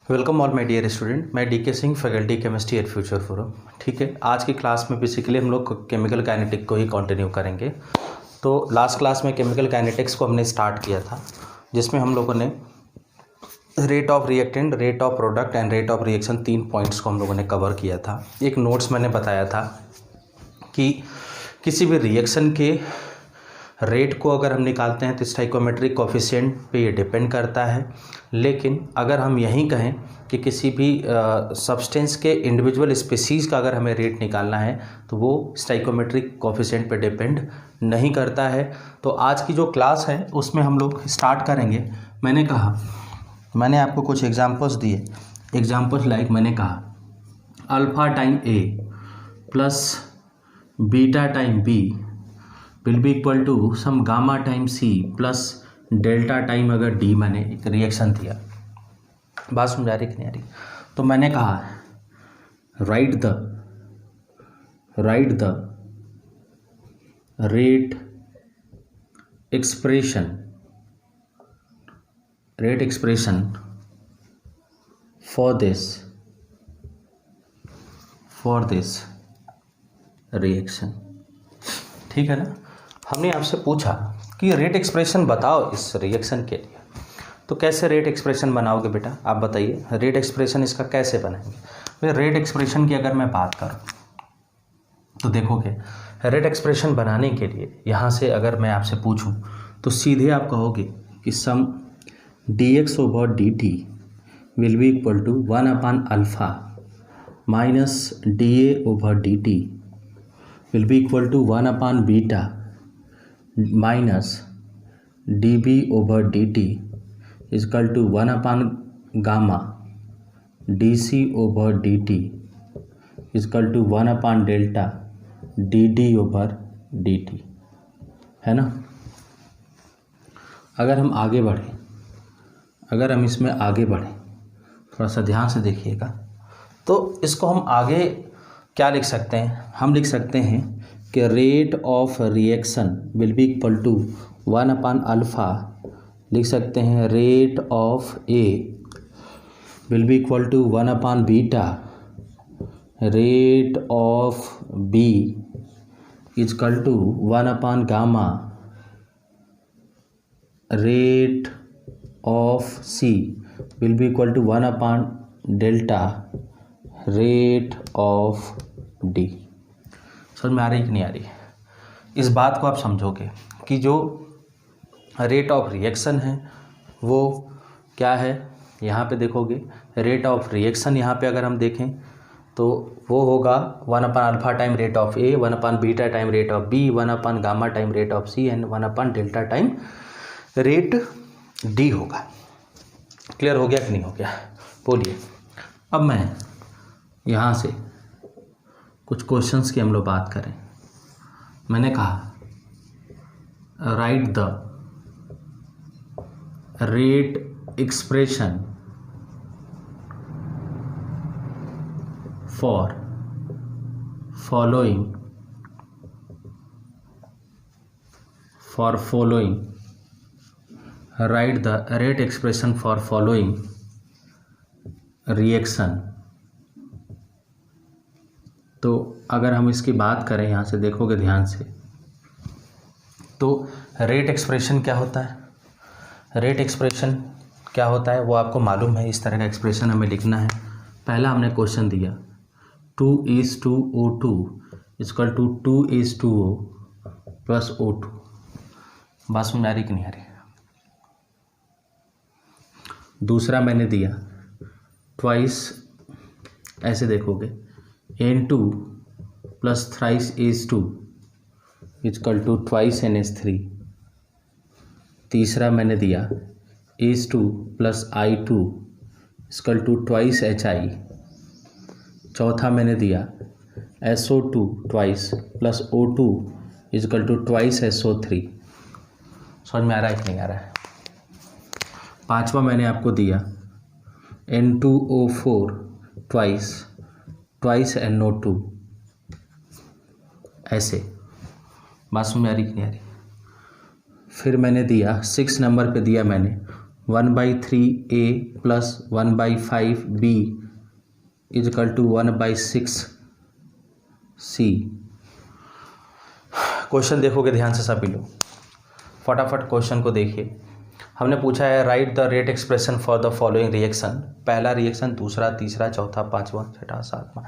Welcome all my dear student. मैं DK Singh, faculty chemistry at Future Forum. ठीक है, आज की क्लास में बेसिकली हम लोग केमिकल काइनेटिक को ही कंटिन्यू करेंगे। तो लास्ट क्लास में केमिकल काइनेटिक्स को हमने स्टार्ट किया था, जिसमें हम लोगों ने rate of reactant, rate of product and rate of reaction, 3 points को हम लोगों ने कवर किया था। एक नोट्स मैंने बताया था कि किसी भी रिएक्शन के रेट को अगर हम निकालते हैं तो स्टाइकोमेट्रिक कोफिशिएंट पे ये डिपेंड करता है। लेकिन अगर हम यहीं कहें कि किसी भी सब्सटेंस के इंडिविजुअल स्पीसीज़ का अगर हमें रेट निकालना है तो वो स्टाइकोमेट्रिक कोफिशिएंट पे डिपेंड नहीं करता है। तो आज की जो क्लास है उसमें हम लोग स्टार्ट करेंगे। मैंने आपको कुछ एग्जांपल्स दिए। एग्जांपल्स लाइक मैंने कहा alpha time A plus beta time B will be equal to some gamma time C plus delta time अगर डी मैंने एक रिएक्शन दिया। बात समझ आ रही कि नहीं आ रही? तो मैंने कहा right the rate expression for this reaction. ठीक है ना। हमने आपसे पूछा कि रेट एक्सप्रेशन बताओ इस रिएक्शन के लिए। तो कैसे रेट एक्सप्रेशन बनाओगे बेटा, आप बताइए। रेट एक्सप्रेशन इसका कैसे बनाएंगे? भाई रेट एक्सप्रेशन की अगर मैं बात करूं तो देखोगे, रेट एक्सप्रेशन बनाने के लिए यहाँ से अगर मैं आपसे पूछूं तो सीधे आप कहोगे कि some dx over dt will be equal to 1 alpha minus da over dt will be equal to 1 beta minus dB over dt is equal to 1 gamma dC over dt is equal to 1 delta dd over dt, है ना। अगर हम इसमें आगे बढ़ें, थोड़ा सा ध्यान से देखिएगा, तो इसको हम आगे क्या लिख सकते हैं? हम लिख सकते हैं कि rate of reaction will be equal to 1 alpha, लिख सकते हैं rate of A will be equal to 1 beta, rate of B is equal to 1 gamma, rate of C will be equal to 1 delta, rate of D. समझ में आ रही कि नहीं आ रही? इस बात को आप समझोगे कि जो रेट ऑफ रिएक्शन है वो क्या है। यहाँ पे देखोगे रेट ऑफ रिएक्शन, यहाँ पे अगर हम देखें तो वो होगा 1 alpha time rate of A, 1 beta time rate of B, 1 gamma time rate of C and 1 delta time rate D होगा। क्लियर हो गया कि नहीं हो गया? बोलिए। अब मैं यहाँ से कुछ क्वेश्चंस की हम लोग बात करें। मैंने कहा right the rate expression for following right the rate expression for following reaction. तो अगर हम इसकी बात करें, यहाँ से देखोगे ध्यान से, तो रेट एक्सप्रेशन क्या होता है? रेट एक्सप्रेशन क्या होता है वो आपको मालूम है। इस तरह का एक्सप्रेशन हमें लिखना है। पहला हमने क्वेश्चन दिया 2:O2 is equal to 2:O plus O2। बात समझ आ रही कि नहीं आ रही? दूसरा मैंने दिया ट्वाइस, ऐसे देखोगे N2 plus thrice H2 is equal to twice NH3। तीसरा मैंने दिया H2 plus I2 is equal to twice HI। चौथा मैंने दिया SO2 twice plus O2 is equal to twice SO3। समझ में आ रहा है कि नहीं आ रहा है? पांचवा मैंने आपको दिया N2O4 ट्वाइस NO2, ऐसे। बात समझ में आ रही कि नहीं आ रही? फिर मैंने दिया 6 नंबर पे दिया मैंने 1/3 A plus 1/5 B is equal to 1/6 C। Question देखोगे ध्यान से सभी लोग, फटाफट क्वेश्चन को देखिए। हमने पूछा है right the rate expression for the following reaction. पहला रिएक्शन, दूसरा, तीसरा, चौथा, पांचवा, छठा, सातवां,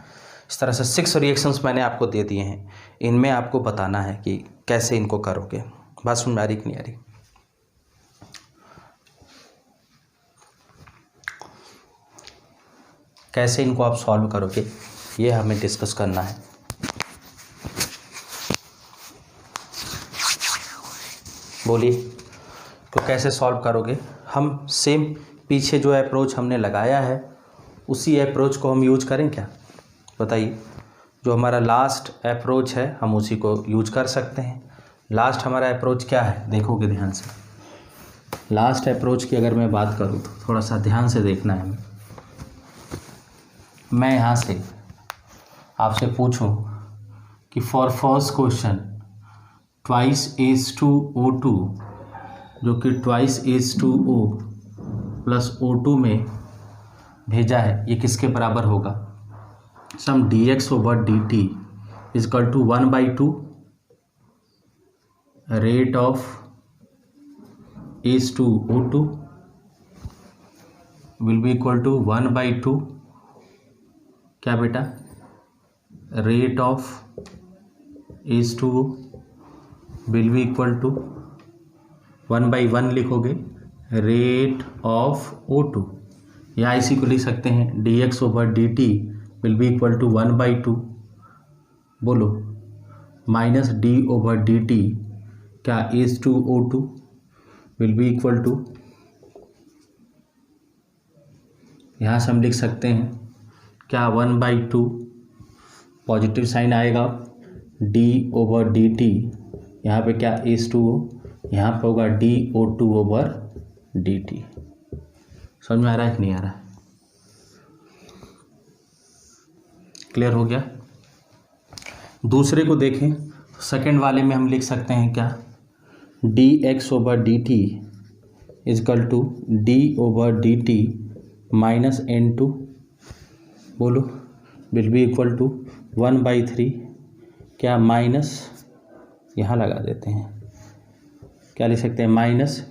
इस तरह से 6 रिएक्शंस मैंने आपको दे दिए हैं। इनमें आपको बताना है कि कैसे इनको करोगे। बात समझ में आ रही कि नहीं आ रही? कैसे इनको आप सॉल्व करोगे ये हमें डिस्कस करना है। बोलिए, तो कैसे सॉल्व करोगे? हम सेम पीछे जो अप्रोच हमने लगाया है उसी अप्रोच को हम यूज करें क्या? बताइए। जो हमारा लास्ट अप्रोच है हम उसी को यूज कर सकते हैं। लास्ट हमारा अप्रोच क्या है देखोगे ध्यान से। लास्ट अप्रोच की अगर मैं बात करूँ तो थोड़ा सा ध्यान से देखना है। मैं यहाँ से आपसे पूछूं कि फॉर फर्स्ट क्वेश्चन H2O2 जो कि H2O प्लस O2 में भेजा है, ये किसके बराबर होगा? Some dx/dt is equal to 1/2 rate of H2O2 will be equal to 1/2 क्या बेटा? Rate of H2O will be equal to 1/1 लिखोगे रेट ऑफ O2, या इसी को लिख सकते हैं dx/dt will be equal to 1/2 बोलो माइनस d/dt क्या H2O2 will be equal to, यहाँ से हम लिख सकते हैं क्या 1/2 पॉजिटिव साइन आएगा d/dt, यहाँ पे क्या H2O, यहाँ पे होगा dO2/dt। समझ में आ रहा है कि नहीं आ रहा है? क्लियर हो गया? दूसरे को देखें, सेकंड वाले में हम लिख सकते हैं क्या dx/dt is equal to d/dt minus N2 बोलो विल बी इक्वल टू 1/3 क्या माइनस, यहाँ लगा देते हैं, क्या लिख सकते हैं minus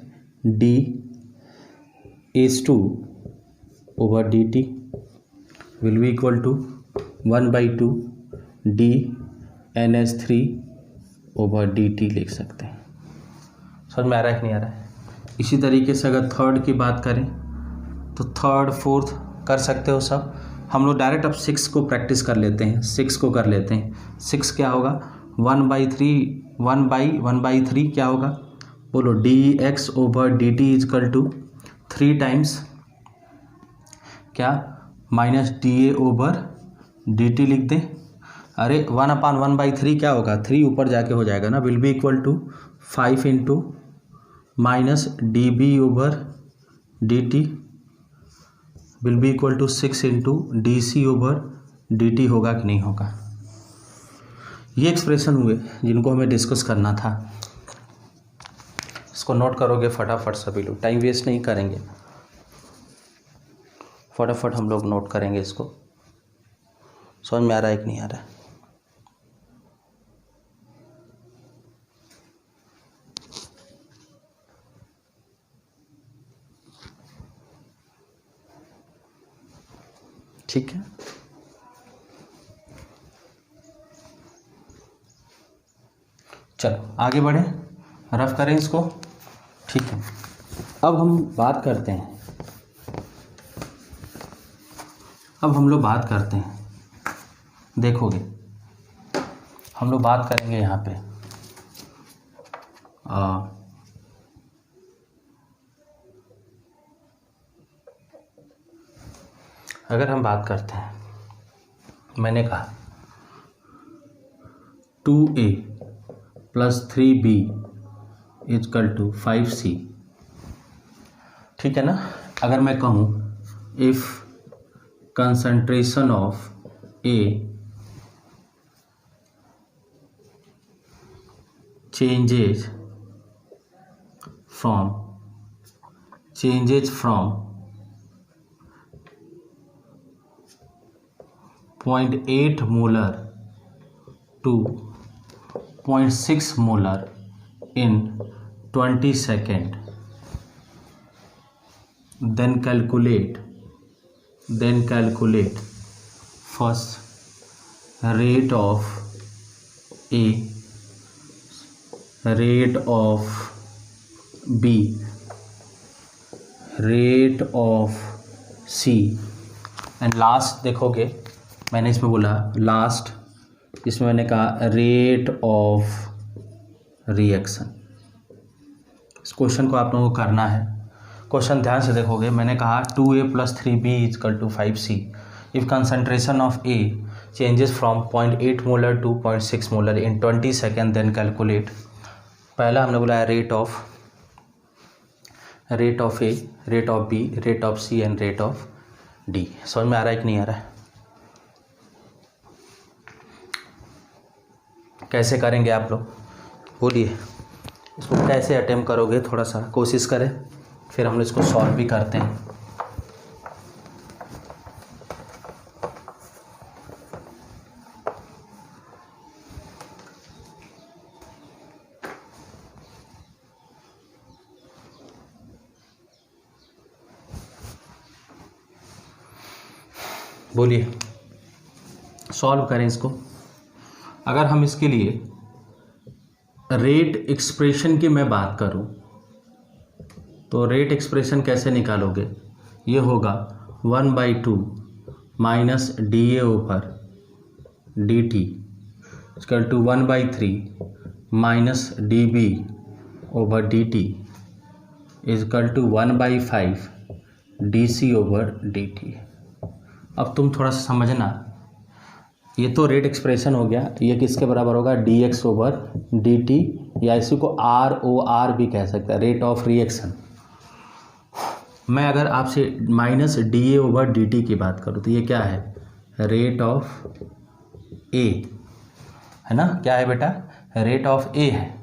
dH2/dt will be equal to 1/2 dNH3/dt लिख सकते हैं। समझ में आ रहा है कि नहीं आ रहा है? इसी तरीके से अगर थर्ड की बात करें तो थर्ड फोर्थ कर सकते हो सब। हम लोग डायरेक्ट अब 6 को प्रैक्टिस कर लेते हैं, 6 को कर लेते हैं। 6 क्या होगा? 1/3 क्या होगा बोलो dx/dt इजकल टू 3 टाइम्स क्या माइनस da/dt लिख दें। अरे 1/1/3 क्या होगा? 3 ऊपर जाके हो जाएगा ना, will be equal to 5 into minus dB/dt will be equal to 6 into dC/dt होगा कि नहीं होगा? ये एक्सप्रेशन हुए जिनको हमें डिस्कस करना था। इसको नोट करोगे फटाफट सभी लोग, टाइम वेस्ट नहीं करेंगे, फटाफट हम लोग नोट करेंगे इसको। समझ में आ रहा है कि नहीं आ रहा है? ठीक है, चलो आगे बढ़े, रफ करें इसको। ठीक है, अब हम बात करते हैं, अब हम लोग बात करते हैं, देखोगे हम लोग बात करेंगे यहाँ पे अगर हम बात करते हैं, मैंने कहा 2A plus 3B is equal to 5C, ठीक है ना। अगर मैं कहूँ if concentration of A changes changes from 0.8 molar to 0.6 molar in 20 seconds. Then calculate first rate of A, rate of B, rate of C and last देखोगे मैंने इसमें बोला लास्ट, इसमें मैंने कहा रेट ऑफ रिएक्शन। इस क्वेश्चन को आप लोगों को करना है। क्वेश्चन ध्यान से देखोगे, मैंने कहा 2A + 3B = 5C if concentration of A changes from 0.8 molar to 0.6 molar in 20 second then calculate. पहला हमने बोला है rate of A, rate of B, rate of C and rate of D। समझ में आ रहा है कि नहीं आ रहा है? कैसे करेंगे आप लोग बोलिए, इसको कैसे अटेम्प्ट करोगे, थोड़ा सा कोशिश करें, फिर हम लोग इसको सॉल्व भी करते हैं। बोलिए, सॉल्व करें इसको। अगर हम इसके लिए रेट एक्सप्रेशन की मैं बात करूं तो रेट एक्सप्रेशन कैसे निकालोगे? ये होगा 1/2 minus DA/dt equal to 1/3 minus DB/dt equal to 1/5 DC/dt। अब तुम थोड़ा सा समझना, ये तो रेट एक्सप्रेशन हो गया, ये किसके बराबर होगा? dx/dt, या इसी को ROR भी कह सकते हैं, रेट ऑफ रिएक्शन। मैं अगर आपसे माइनस DA/dt की बात करूँ तो ये क्या है? रेट ऑफ A है ना, क्या है बेटा? रेट ऑफ A है।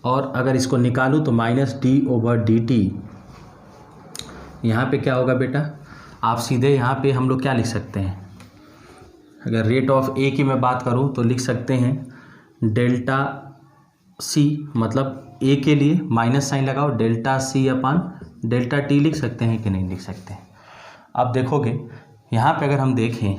और अगर इसको निकालूँ तो माइनस D/dt, यहाँ पे क्या होगा बेटा? आप सीधे यहाँ पे हम लोग क्या लिख सकते हैं? अगर रेट ऑफ A की मैं बात करूँ तो लिख सकते हैं डेल्टा C, मतलब A के लिए माइनस साइन लगाओ, डेल्टा C/डेल्टा T लिख सकते हैं कि नहीं लिख सकते हैं? आप देखोगे यहाँ पे अगर हम देखें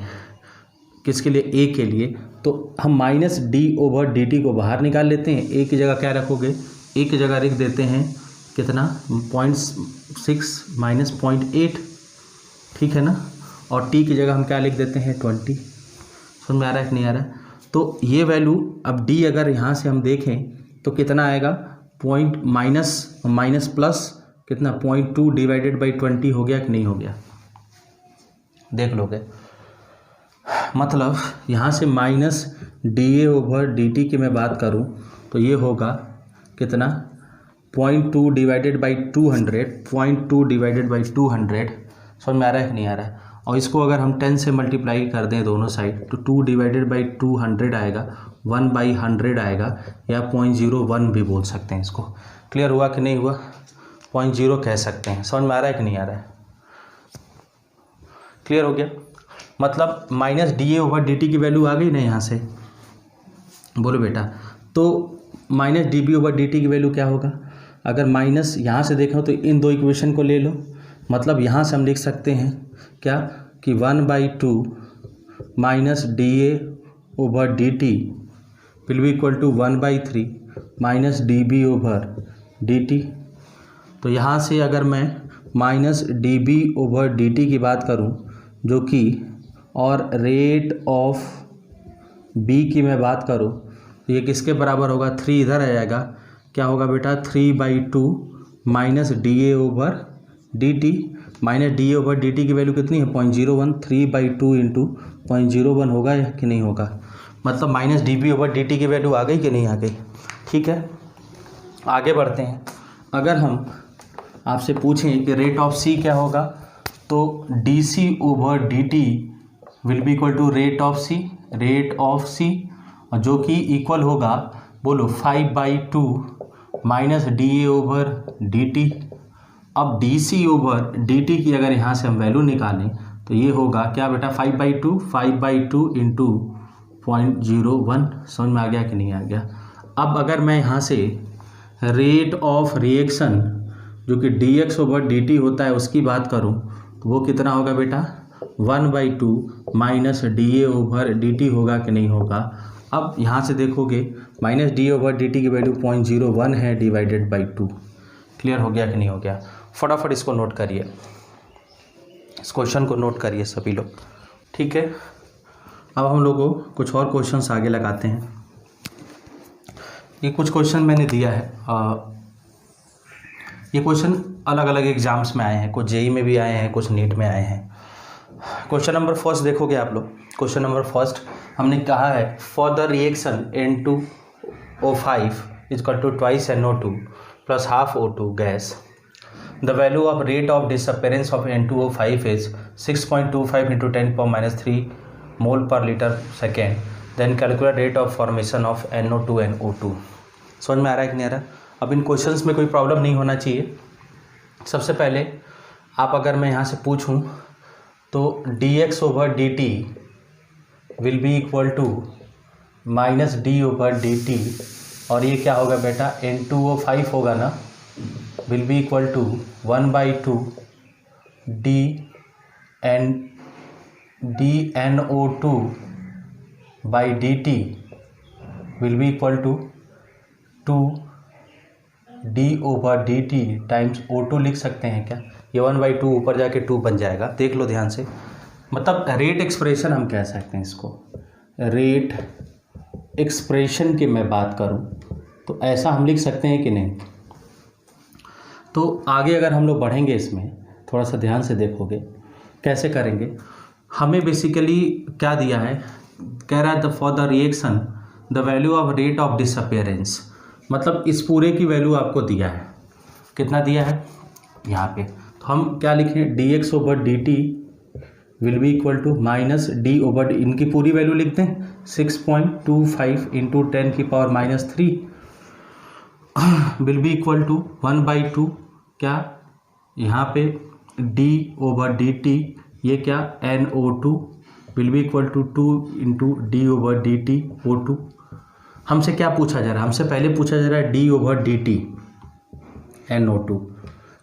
किसके लिए? A के लिए, तो हम माइनस D/dt को बाहर निकाल लेते हैं। A की जगह क्या रखोगे? A की जगह लिख देते हैं कितना? 0.6 माइनस 0.8, ठीक है ना। और T की जगह हम क्या लिख देते हैं? 20। समझ में आ रहा है कि नहीं आ रहा है? तो ये वैल्यू अब D अगर यहाँ से हम देखें तो कितना आएगा? माइनस प्लस कितना? 0.2 डिवाइडेड बाई 20 हो गया कि नहीं हो गया? देख लोगे, मतलब यहाँ से माइनस DA/dt की मैं बात करूँ तो ये होगा कितना? 0.2 डिवाइडेड बाई 200, 0.2 डिवाइडेड बाई 200। समझ में आ रहा है कि नहीं आ रहा है? और इसको अगर हम 10 से मल्टीप्लाई कर दें दोनों साइड तो 2 डिवाइडेड बाई 200 आएगा, 1/100 आएगा, या 0.01 भी बोल सकते हैं इसको। क्लियर हुआ कि नहीं हुआ? 0.0 कह सकते हैं। समझ में आ रहा है कि नहीं आ रहा है? क्लियर हो गया? मतलब माइनस DA/dt की वैल्यू आ गई ना यहाँ से, बोलो बेटा। तो माइनस DB/dt की वैल्यू क्या होगा? अगर माइनस यहाँ से देखो तो इन दो इक्वेशन को ले लो, मतलब यहाँ से हम लिख सकते हैं क्या कि 1/2 minus DA/dt will be equal to 1/3 minus DB/dt। तो यहाँ से अगर मैं माइनस DB/dt की बात करूँ जो कि, और रेट ऑफ B की मैं बात करूँ तो ये किसके बराबर होगा? 3 इधर आ जाएगा, क्या होगा बेटा? 3/2 माइनस DA/dt। माइनस DA/dt की वैल्यू कितनी है? 0.01। 3/2 इंटू 0.01 होगा या कि नहीं होगा? मतलब माइनस DB/dt की वैल्यू आ गई कि नहीं आ गई? ठीक है, आगे बढ़ते हैं। अगर हम आपसे पूछें कि रेट ऑफ C क्या होगा तो DC/dt will be equal to rate of C, जो कि इक्वल होगा, बोलो, 5/2 माइनस DA/dt अब dc/dt की अगर यहाँ से हम वैल्यू निकालें तो ये होगा क्या बेटा 5/2 इंटू 0.01। समझ में आ गया कि नहीं आ गया। अब अगर मैं यहाँ से रेट ऑफ रिएक्शन जो कि dx/dt होता है उसकी बात करूँ तो वो कितना होगा बेटा 1/2 माइनस dA/dt होगा कि नहीं होगा। अब यहाँ से देखोगे माइनस dA/dt की वैल्यू 0.01 है डिवाइडेड बाई 2। क्लियर हो गया कि नहीं हो गया। फटाफट इसको नोट करिए, इस क्वेश्चन को नोट करिए सभी लोग, ठीक है। अब हम लोगों को कुछ और क्वेश्चंस आगे लगाते हैं। ये कुछ क्वेश्चन मैंने दिया है, ये क्वेश्चन अलग अलग एग्जाम्स में आए हैं, कुछ जेई में भी आए हैं, कुछ नीट में आए हैं। क्वेश्चन नंबर फर्स्ट देखोगे आप लोग। क्वेश्चन नंबर फर्स्ट हमने कहा है for the reaction N2O5 equal to twice NO2 plus half O2 gas the value of rate of disappearance of N2O5 is 6.25 into 10⁻³ mole per litre second. Then calculate rate of formation of NO2 and O2। समझ में आ रहा है कि नहीं आ रहा। अब इन questions में कोई प्रॉब्लम नहीं होना चाहिए। सबसे पहले आप अगर मैं यहाँ से पूछूँ तो dx/dt will be equal to minus d/dt और ये क्या होगा बेटा N2O5 होगा ना, will be equal to 1/2 dNO2 by dt will be equal to 2 d/dt times O2 लिख सकते हैं क्या। ये 1/2 ऊपर जाके 2 बन जाएगा, देख लो ध्यान से। मतलब रेट एक्सप्रेशन हम कह सकते हैं इसको। रेट एक्सप्रेशन की मैं बात करूं तो ऐसा हम लिख सकते हैं कि नहीं। तो आगे अगर हम लोग बढ़ेंगे इसमें थोड़ा सा ध्यान से देखोगे कैसे करेंगे। हमें बेसिकली क्या दिया है, कह रहा है for the reaction the value of rate of disappearance, मतलब इस पूरे की वैल्यू आपको दिया है। कितना दिया है यहाँ पे, तो हम क्या लिखें dx/dt will be equal to minus d/, इनकी पूरी वैल्यू लिख दें 6.25 into 10⁻³ will be equal to 1/2 क्या यहाँ पे d/dt ये क्या NO2 will be equal to 2 into d/dt O2। हमसे क्या पूछा जा रहा है, हमसे पहले पूछा जा रहा है d/dt NO2,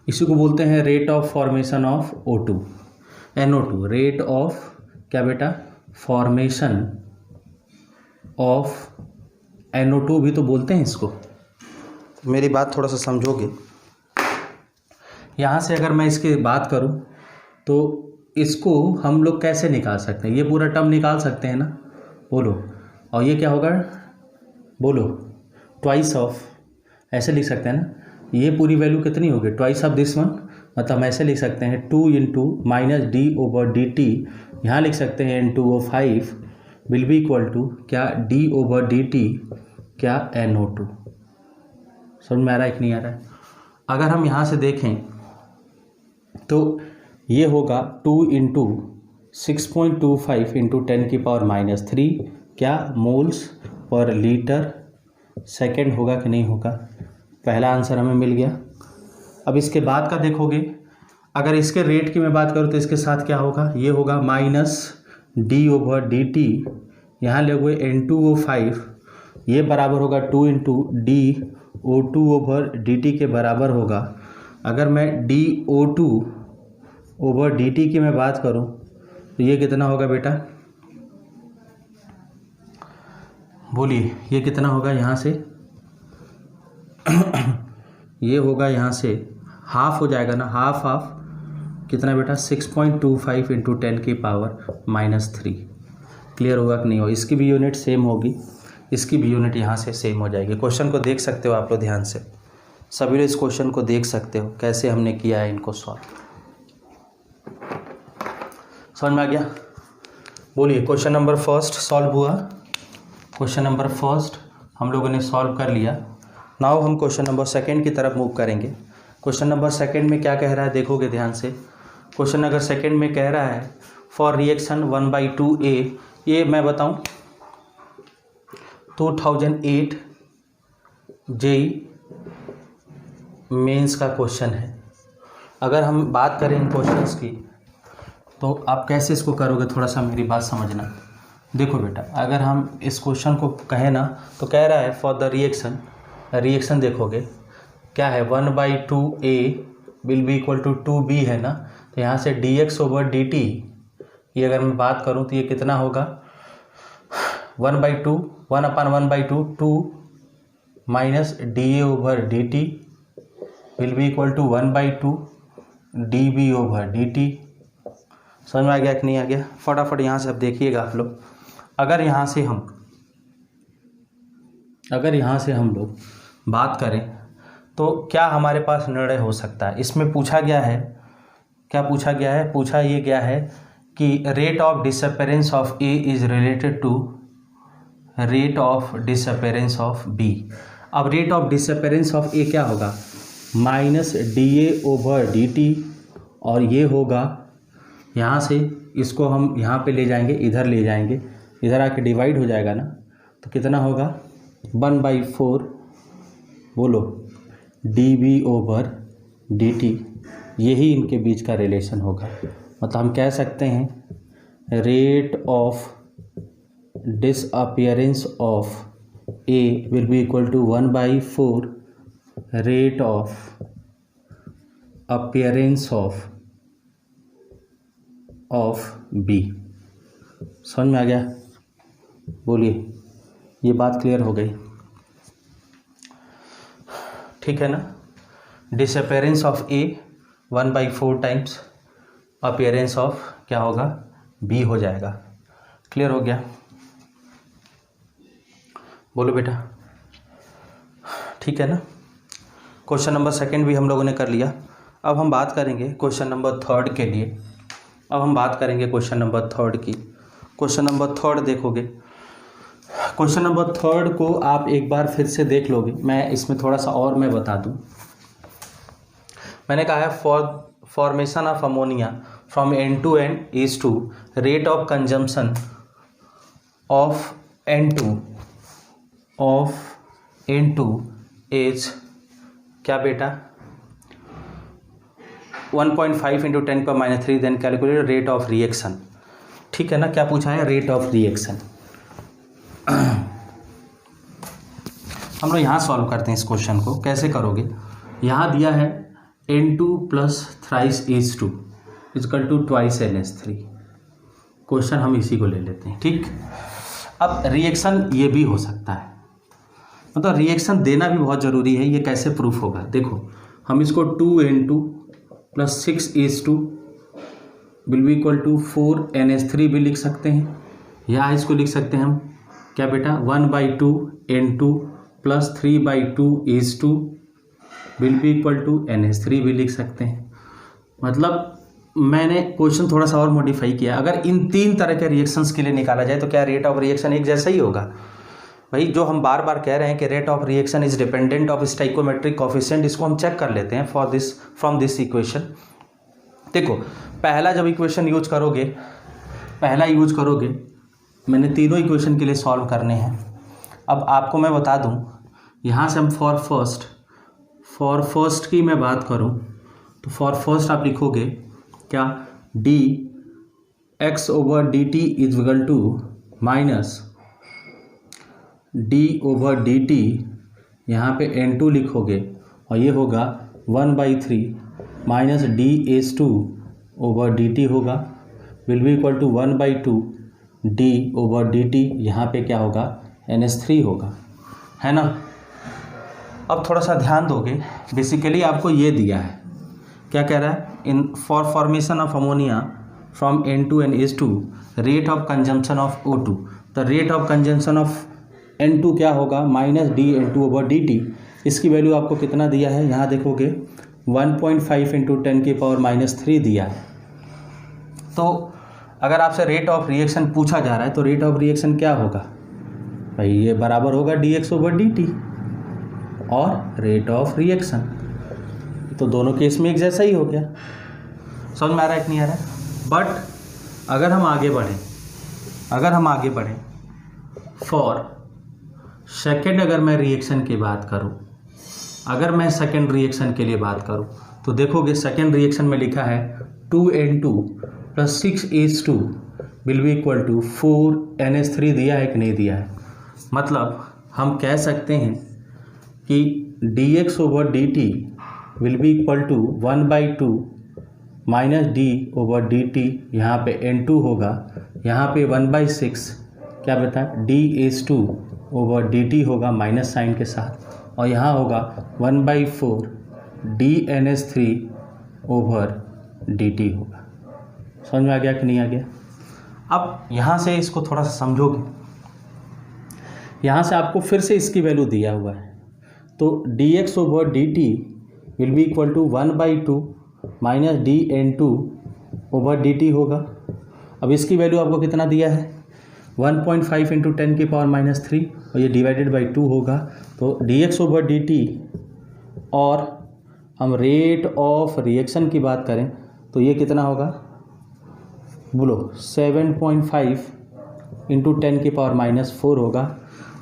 इसी को बोलते हैं rate of formation of O2 NO2, rate of क्या बेटा फॉर्मेशन ऑफ NO2 भी तो बोलते हैं इसको। मेरी बात थोड़ा सा समझोगे। यहाँ से अगर मैं इसकी बात करूँ तो इसको हम लोग कैसे निकाल सकते हैं, ये पूरा टर्म निकाल सकते हैं ना, बोलो। और ये क्या होगा बोलो, ट्वाइस ऑफ, ऐसे लिख सकते हैं ना। ये पूरी वैल्यू कितनी होगी ट्वाइस ऑफ दिस वन, मतलब हम ऐसे लिख सकते हैं 2 इंटू माइनस d/dt, यहाँ लिख सकते हैं N2O5 will be equal to क्या d/dt क्या NO2। समझ में आ रहा है कि नहीं आ रहा है। अगर हम यहाँ से देखें तो ये होगा 2 इंटू 6.25 इंटू 10⁻³ क्या मोल्स पर लीटर सेकेंड होगा कि नहीं होगा। पहला आंसर हमें मिल गया। अब इसके बाद का देखोगे, अगर इसके रेट की मैं बात करूँ तो इसके साथ क्या होगा, ये होगा माइनस d/dt, यहाँ लोगे N2O5 ये बराबर होगा 2 इंटू dO2/dt के बराबर होगा। अगर मैं dO2/dt की मैं बात करूँ तो ये कितना होगा बेटा, बोलिए ये कितना होगा यहाँ से ये होगा यहाँ से हाफ हो जाएगा ना, हाफ ऑफ कितना बेटा 6.25 इंटू 10⁻³ क्लियर होगा कि नहीं हो। इसकी भी यूनिट सेम होगी, इसकी भी यूनिट यहाँ से सेम हो जाएगी। क्वेश्चन को देख सकते हो आप लोग ध्यान से, सभी लोग इस क्वेश्चन को देख सकते हो कैसे हमने किया है इनको सॉल्व। समझ में आ गया। बोलिए क्वेश्चन नंबर फर्स्ट सॉल्व हुआ, क्वेश्चन नंबर फर्स्ट हम लोगों ने सॉल्व कर लिया। नाउ हम क्वेश्चन नंबर सेकंड की तरफ मूव करेंगे। क्वेश्चन नंबर सेकंड में क्या कह रहा है देखोगे ध्यान से। क्वेश्चन नंबर सेकंड में कह रहा है फॉर रिएक्शन 1/2A, ये मैं बताऊं 2008 जेई मेंस का क्वेश्चन है। अगर हम बात करें इन क्वेश्चंस की तो आप कैसे इसको करोगे, थोड़ा सा मेरी बात समझना। देखो बेटा, अगर हम इस क्वेश्चन को कहें ना तो कह रहा है फॉर द रिएक्शन देखोगे क्या है 1/2a will be equal to 2b है ना, तो यहाँ से dx/dt ये अगर मैं बात करूँ तो ये कितना होगा 1/2 1/1/2 2 minus dA/dt will be equal to 1/2 dB/dt। समझ में आ गया कि नहीं आ गया? फटाफट यहाँ से अब देखिएगा आप लोग, अगर यहाँ से हम लोग बात करें तो क्या हमारे पास निर्णय हो सकता है। इसमें पूछा गया है, क्या पूछा गया है, पूछा ये गया है कि rate of disappearance of A is related to rate of disappearance of B. अब rate of disappearance of A क्या होगा माइनस dA/dt, और ये होगा यहाँ से इसको हम यहाँ पे ले जाएंगे, इधर ले जाएंगे, इधर आके डिवाइड हो जाएगा ना, तो कितना होगा 1/4 बोलो dB/dt। यही इनके बीच का रिलेशन होगा। मतलब हम कह सकते हैं rate of disappearance of A will be equal to 1/4 rate of appearance of B. समझ में आ गया? बोलिए, ये बात क्लियर हो गई? ठीक है ना। Disappearance of A 1/4 times appearance of क्या होगा बी हो जाएगा। क्लियर हो गया? बोलो बेटा, ठीक है ना। क्वेश्चन नंबर 2 भी हम लोगों ने कर लिया। अब हम बात करेंगे क्वेश्चन नंबर 3 के लिए। अब हम बात करेंगे क्वेश्चन नंबर 3 की। क्वेश्चन नंबर 3 देखोगे, क्वेश्चन नंबर 3 को आप एक बार फिर से देख लोगे। मैं इसमें थोड़ा सा और मैं बता दूं। मैंने कहा है for formation of ammonia from N2 is to rate of consumption of N2 is क्या बेटा 1.5 × 10⁻³ then calculate rate of reaction. ठीक है ना। क्या पूछा है? Rate of reaction. हम लोग यहाँ सॉल्व करते हैं इस क्वेश्चन को। कैसे करोगे? यहाँ दिया है N2 + thrice H2 = 2 NH3। Question हम इसी को ले लेते हैं। ठीक। अब रिएक्शन ये भी हो सकता है, मतलब रिएक्शन देना भी बहुत ज़रूरी है। ये कैसे प्रूफ होगा? देखो, हम इसको 2N2 + 6H2 will be equal to 4 NH3 भी लिख सकते हैं, या इसको लिख सकते हैं हम क्या बेटा 1/2 N2 + 3/2 H2 will be equal to NH3 भी लिख सकते हैं। मतलब मैंने क्वेश्चन थोड़ा सा और मॉडिफाई किया। अगर इन 3 तरह के रिएक्शंस के लिए निकाला जाए तो क्या रेट ऑफ रिएक्शन एक जैसा ही होगा? भाई जो हम बार बार कह रहे हैं कि rate of reaction is dependent of stoichiometric coefficient, इसको हम चेक कर लेते हैं फ्रॉम दिस इक्वेशन। देखो, पहला जब इक्वेशन यूज करोगे, मैंने तीनों इक्वेशन के लिए सॉल्व करने हैं। अब आपको मैं बता दूं, यहाँ से हम फॉर फर्स्ट की मैं बात करूं तो फॉर फर्स्ट आप लिखोगे क्या dx/dt = माइनस d/dt, यहाँ पे N2 लिखोगे और ये होगा 1/3 माइनस dH2/dt होगा will be equal to 1/2 d/dt, यहाँ पे क्या होगा NH3 होगा, है ना। अब थोड़ा सा ध्यान दोगे, बेसिकली आपको ये दिया है, क्या कह रहा है, in for formation of ammonia from N2 and H2 rate of consumption of O2। The rate of consumption of N2 क्या होगा माइनस dN2/dt। इसकी वैल्यू आपको कितना दिया है, यहाँ देखोगे 1.5 × 10⁻³ दिया है। तो अगर आपसे रेट ऑफ रिएक्शन पूछा जा रहा है तो रेट ऑफ रिएक्शन क्या होगा भाई, ये बराबर होगा dx/dt और रेट ऑफ रिएक्शन। तो दोनों केस में एक जैसा ही हो गया। समझ में आ रहा है कि नहीं आ रहा है? बट अगर हम आगे बढ़ें फॉर सेकेंड, अगर मैं सेकेंड रिएक्शन के लिए बात करूं तो देखोगे सेकेंड रिएक्शन में लिखा है 2N2 + 6H2 will be equal to 4NH3 दिया है कि नहीं दिया है। मतलब हम कह सकते हैं कि dx/dt will be equal to 1/2 - d/dt, यहाँ पे N2 होगा, यहाँ पे 1/6 क्या बताए dH2/dt होगा माइनस साइन के साथ, और यहाँ होगा 1/4 dNH3/dt होगा। समझ में आ गया कि नहीं आ गया। अब यहाँ से इसको थोड़ा सा समझोगे, यहाँ से आपको फिर से इसकी वैल्यू दिया हुआ है, तो dx/dt will be equal to 1/2 - dN2/dt होगा। अब इसकी वैल्यू आपको कितना दिया है 1.5 × 10⁻³ और ये डिवाइडेड बाई 2 होगा। तो dx/dt, और हम रेट ऑफ रिएक्शन की बात करें तो ये कितना होगा बोलो 7.5 × 10⁻⁴ होगा।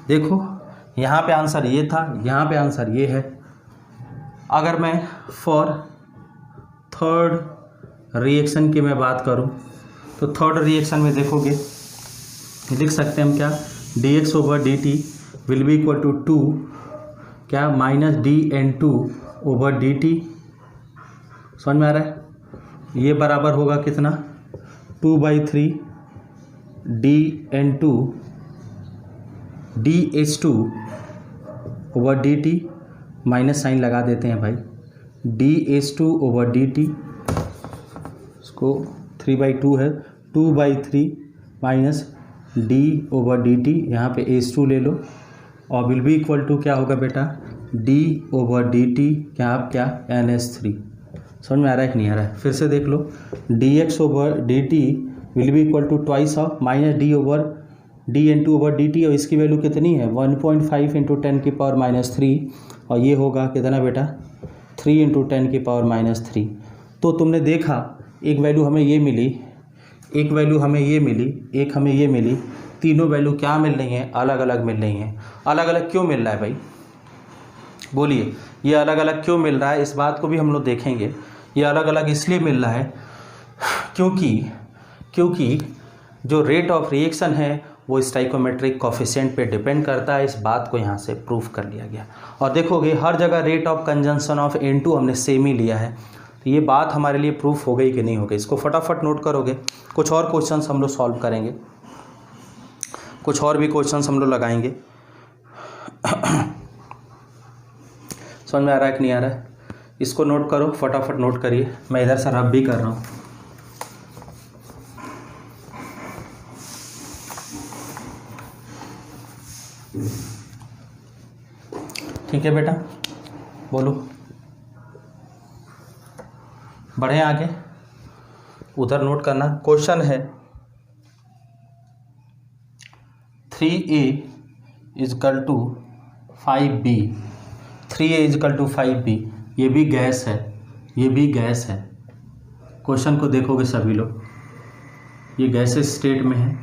देखो यहाँ पे आंसर ये था, यहाँ पे आंसर ये है। अगर मैं फॉर थर्ड रिएक्शन की मैं बात करूँ तो थर्ड रिएक्शन में देखोगे लिख सकते हैं हम क्या dx/dt will be equal to 2 क्या -dN2/dt। समझ में आ रहा है। ये बराबर होगा कितना 2/3 dN2 dH2/dt, माइनस साइन लगा देते हैं भाई, dH2/dt, इसको 3/2 है, 2/3 -d/dt, यहाँ पे H2 ले लो, और विल बी इक्वल टू क्या होगा बेटा d/dt क्या आप क्या NH3। समझ में आ रहा है कि नहीं आ रहा है। फिर से देख लो dx/dt will be equal to twice of -dN2/dt, और इसकी वैल्यू कितनी है 1.5 × 10⁻³ और ये होगा कितना बेटा 3 × 10⁻³। तो तुमने देखा एक वैल्यू हमें ये मिली, एक वैल्यू हमें ये मिली, एक हमें ये मिली, तीनों वैल्यू क्या मिल रही हैं अलग अलग मिल रही हैं। अलग अलग क्यों मिल रहा है भाई बोलिए, ये अलग अलग क्यों मिल रहा है, इस बात को भी हम लोग देखेंगे। ये अलग अलग इसलिए मिल रहा है क्योंकि जो रेट ऑफ रिएक्शन है वो स्टाइकोमेट्रिक कोफिशिएंट पे डिपेंड करता है। इस बात को यहाँ से प्रूफ कर लिया गया। और देखोगे हर जगह rate of conjunction of N2 हमने सेम ही लिया है, तो ये बात हमारे लिए प्रूफ हो गई कि नहीं हो गई। इसको फटाफट नोट करोगे। कुछ और क्वेश्चंस हम लोग सॉल्व करेंगे, कुछ और भी क्वेश्चंस हम लोग लगाएंगे। समझ में आ रहा है कि नहीं आ रहा है। इसको नोट करो, फटाफट नोट करिए, मैं इधर से रब भी कर रहा हूँ। ठीक है बेटा, बोलो, बढ़े आगे। उधर नोट करना। क्वेश्चन है 3A = 5B, 3A = 5B, ये भी गैस है, ये भी गैस है। क्वेश्चन को देखोगे सभी लोग, ये गैसेस स्टेट में है,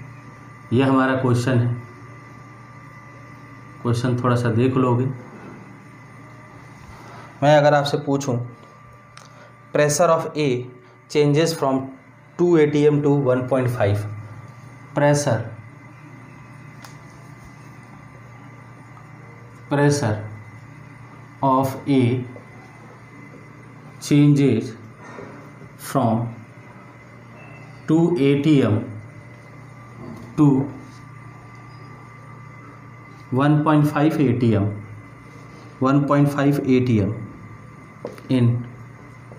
ये हमारा क्वेश्चन है। क्वेश्चन थोड़ा सा देख लोगे। मैं अगर आपसे पूछूं pressure of A changes from 2 atm to 1.5, pressure of A changes from 2 atm to 1.5 atm in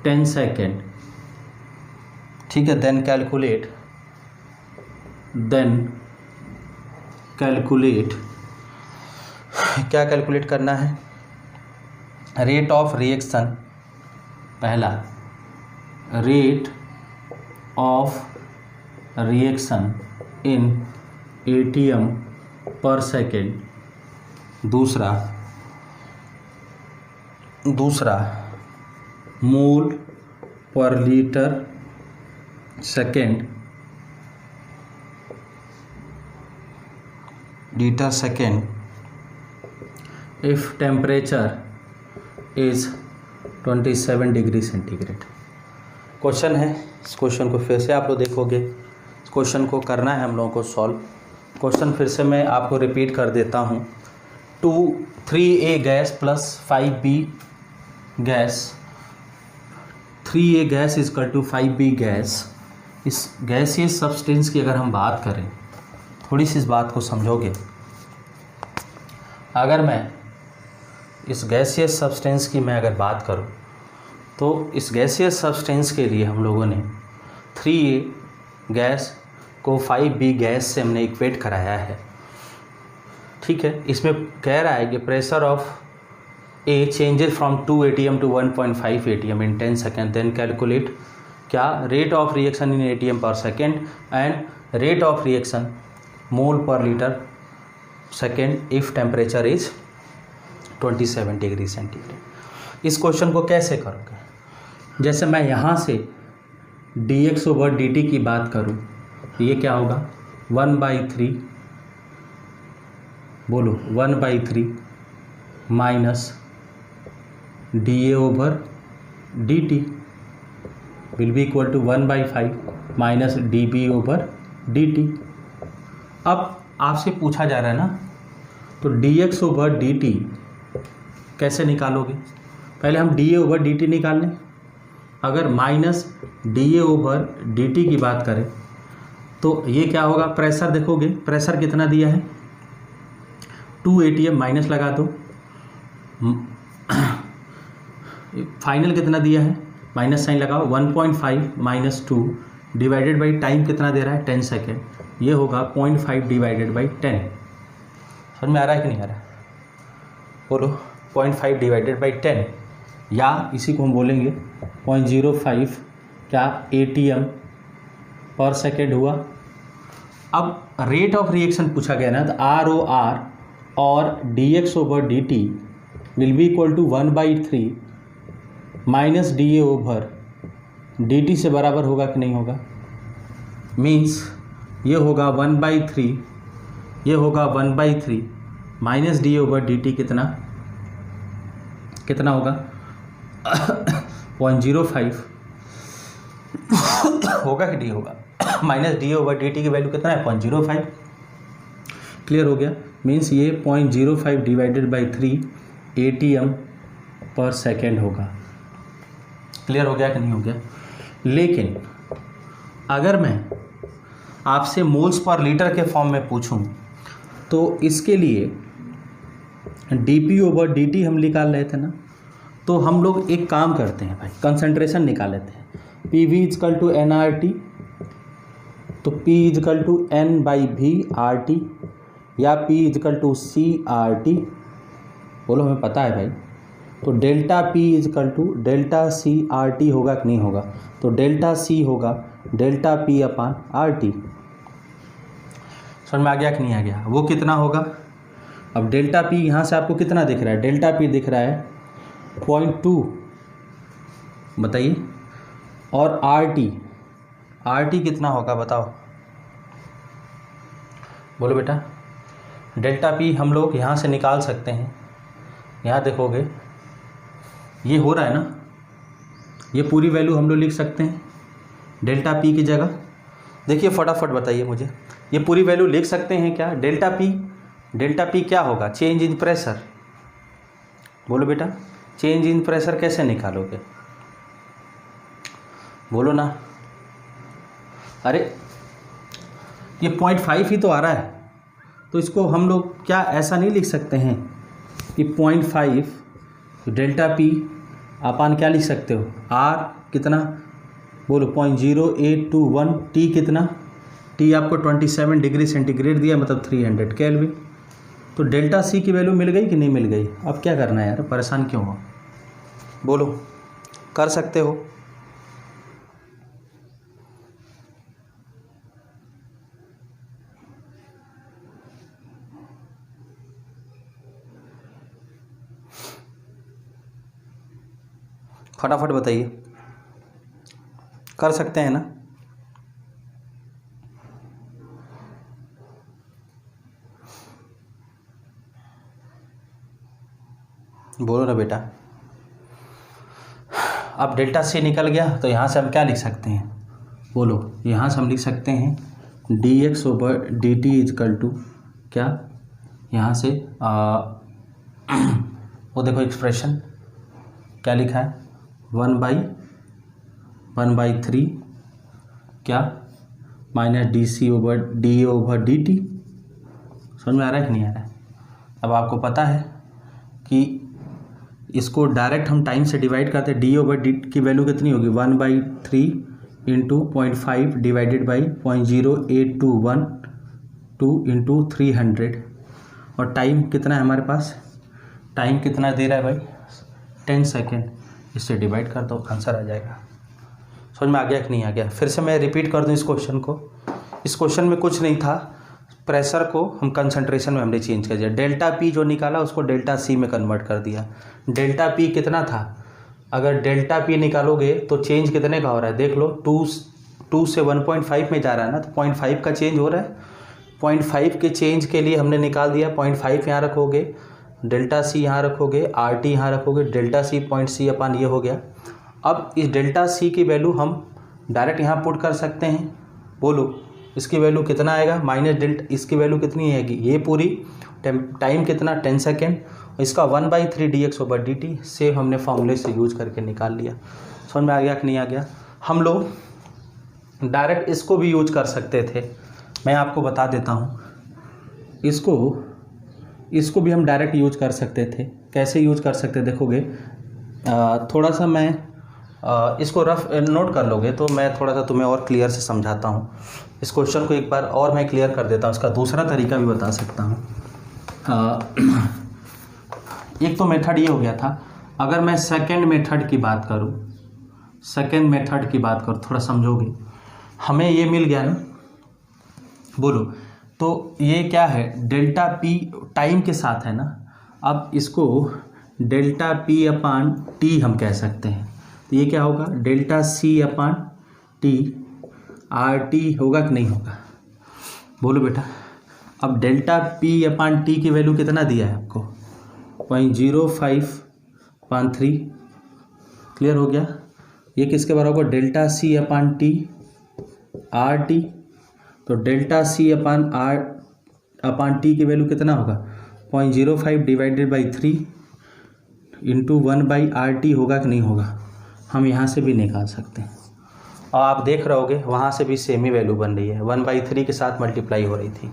10 second. ठीक है, देन कैलकुलेट क्या कैलकुलेट करना है, रेट ऑफ रिएक्शन। पहला rate of reaction in ATM पर सेकेंड। दूसरा मोल per litre second, if temperature is 27 degree centigrade. Question है, इस क्वेश्चन को फिर से आप लोग देखोगे। इस क्वेश्चन को करना है हम लोगों को सॉल्व। क्वेश्चन फिर से मैं आपको रिपीट कर देता हूँ। 3A gas plus 5B gas, 3A gas is equal to 5B gas. इस गैसियस सब्सटेंस की अगर हम बात करें, थोड़ी सी इस बात को समझोगे। अगर मैं इस गैसियस सब्सटेंस की मैं अगर बात करूं, तो इस गैसियस सब्सटेंस के लिए हम लोगों ने 3A गैस को 5B गैस से हमने इक्वेट कराया है। ठीक है, इसमें कह रहा है कि pressure of A changes from 2 atm to 1.5 atm in 10 second. Then calculate क्या rate of reaction in atm per second and rate of reaction mole per litre second if temperature is 27 degree centigrade. इस question को कैसे करोगे? जैसे मैं यहाँ से dx/dt की बात करूँ, ये क्या होगा 1/3, बोलो 1/3 minus dA/dt will be equal to 1/5 minus dB/dt। अब आपसे पूछा जा रहा है ना, तो dx/dt कैसे निकालोगे? पहले हम dA/dt निकाल लें। अगर माइनस dA/dt की बात करें तो ये क्या होगा? प्रेशर देखोगे, प्रेशर कितना दिया है 2 atm, माइनस लगा दो। फाइनल कितना दिया है, माइनस साइन लगाओ। 1.5 माइनस 2 डिवाइडेड बाई टाइम कितना दे रहा है 10 सेकेंड। ये होगा 0.5 डिवाइडेड बाई 10। समझ में आ रहा है कि नहीं आ रहा है? बोलो 0.5 डिवाइडेड बाई 10, या इसी को हम बोलेंगे 0.05 क्या atm पर सेकेंड हुआ। अब रेट ऑफ रिएक्शन पूछा गया ना, तो ROR और dx/dt will be equal to 1/3 minus dA/dt से बराबर होगा कि नहीं होगा? मीन्स ये होगा 1/3, ये होगा 1/3 माइनस dA/dt कितना कितना होगा 0.05 होगा कि नहीं होगा? माइनस dA/dt की वैल्यू कितना है 0.05। क्लियर हो गया? मीन्स ये 0.05 divided by 3 atm per second होगा। क्लियर हो गया कि नहीं हो गया? लेकिन अगर मैं आपसे मोल्स पर लीटर के फॉर्म में पूछूं, तो इसके लिए dP/dt हम निकाल रहे थे ना, तो हम लोग एक काम करते हैं भाई, कंसंट्रेशन निकाल लेते हैं। PV इजकल टू nRT, तो P इजकल टू N/V/RT या P इजकल टू CRT। बोलो हमें पता है भाई। तो delta P is equal to delta CRT होगा कि नहीं होगा? तो डेल्टा C होगा डेल्टा P/RT। समझ में आ गया कि नहीं आ गया? वो कितना होगा? अब डेल्टा P यहाँ से आपको कितना दिख रहा है? डेल्टा P दिख रहा है 0.2, बताइए। और RT कितना होगा बताओ, बोलो बेटा। डेल्टा P हम लोग यहाँ से निकाल सकते हैं। यहाँ देखोगे ये हो रहा है ना, ये पूरी वैल्यू हम लोग लिख सकते हैं डेल्टा P की जगह। देखिए फटाफट बताइए मुझे, ये पूरी वैल्यू लिख सकते हैं क्या? डेल्टा P क्या होगा? Change in pressure. बोलो बेटा, चेंज इन प्रेशर कैसे निकालोगे? बोलो ना। अरे ये 0.5 ही तो आ रहा है, तो इसको हम लोग क्या ऐसा नहीं लिख सकते हैं कि 0.5 डेल्टा P अपन क्या लिख सकते हो? R कितना? बोलो 0.0821। T कितना? T आपको 27 डिग्री सेंटीग्रेड दिया, मतलब 300 केल्विन। तो डेल्टा C की वैल्यू मिल गई कि नहीं मिल गई? अब क्या करना है यार, परेशान क्यों हो? बोलो, कर सकते हो। फटाफट बताइए, कर सकते हैं ना? बोलो ना बेटा। अब डेल्टा सी निकल गया तो यहाँ से हम क्या लिख सकते हैं, बोलो। यहाँ से हम लिख सकते हैं dx/dt इजकल टू क्या, यहाँ से वो देखो एक्सप्रेशन क्या लिखा है, 1/3 क्या माइनस dA/dt। समझ में आ रहा है कि नहीं आ रहा है। अब आपको पता है कि इसको डायरेक्ट हम टाइम से डिवाइड करते हैं, dA/dt की वैल्यू कितनी होगी, 1/3 इंटू 0.5 डिवाइडेड बाई 0.08212 इंटू 300। और टाइम कितना है हमारे पास, टाइम कितना दे रहा है भाई, 10 सेकेंड। इससे डिवाइड कर दो, आंसर आ जाएगा। समझ में आ गया कि नहीं आ गया। फिर से मैं रिपीट कर दूं इस क्वेश्चन को। इस क्वेश्चन में कुछ नहीं था, प्रेशर को हम कंसंट्रेशन में हमने चेंज कर दिया। डेल्टा पी जो निकाला उसको डेल्टा सी में कन्वर्ट कर दिया। डेल्टा पी कितना था, अगर डेल्टा पी निकालोगे तो चेंज कितने का हो रहा है, देख लो। 2 से 1.5 में जा रहा है ना, तो 0.5 का चेंज हो रहा है। 0.5 के चेंज के लिए हमने निकाल दिया। 0.5 यहाँ रखोगे, डेल्टा सी यहाँ रखोगे, आर टी यहाँ रखोगे, डेल्टा सी पॉइंट सी अपन ये हो गया। अब इस डेल्टा सी की वैल्यू हम डायरेक्ट यहाँ पुट कर सकते हैं। बोलो इसकी वैल्यू कितना आएगा, माइनस डेल्टा, इसकी वैल्यू कितनी आएगी, ये पूरी टाइम कितना 10 सेकेंड। इसका 1/3 dx/dt से हमने फॉर्मूले से यूज करके निकाल लिया। समझ में आ गया कि नहीं आ गया। हम लोग डायरेक्ट इसको भी यूज कर सकते थे, मैं आपको बता देता हूँ। इसको भी हम डायरेक्ट यूज कर सकते थे। कैसे यूज कर सकते देखोगे, थोड़ा सा मैं इसको रफ नोट कर लोगे तो मैं थोड़ा सा तुम्हें और क्लियर से समझाता हूँ। इस क्वेश्चन को एक बार और मैं क्लियर कर देता हूँ, इसका दूसरा तरीका भी बता सकता हूँ। एक तो मेथड ये हो गया था। अगर मैं सेकंड मेथड की बात करूँ, थोड़ा समझोगे, हमें ये मिल गया ना, बोलो। तो ये क्या है, डेल्टा पी टाइम के साथ है ना। अब इसको डेल्टा पी अपान टी हम कह सकते हैं। तो ये क्या होगा, डेल्टा सी अपान टी, आर टी होगा कि नहीं होगा, बोलो बेटा। अब डेल्टा पी अपान टी की वैल्यू कितना दिया है आपको, 0.0513। क्लियर हो गया। ये किसके बराबर होगा, डेल्टा सी अपान टी आर टी। तो डेल्टा सी अपान टी की वैल्यू कितना होगा, 0.05 डिवाइडेड बाई 3 इंटू 1/RT होगा कि नहीं होगा। हम यहाँ से भी निकाल सकते हैं और आप देख रहे होगे वहाँ से भी सेम ही वैल्यू बन रही है, 1/3 के साथ मल्टीप्लाई हो रही थी।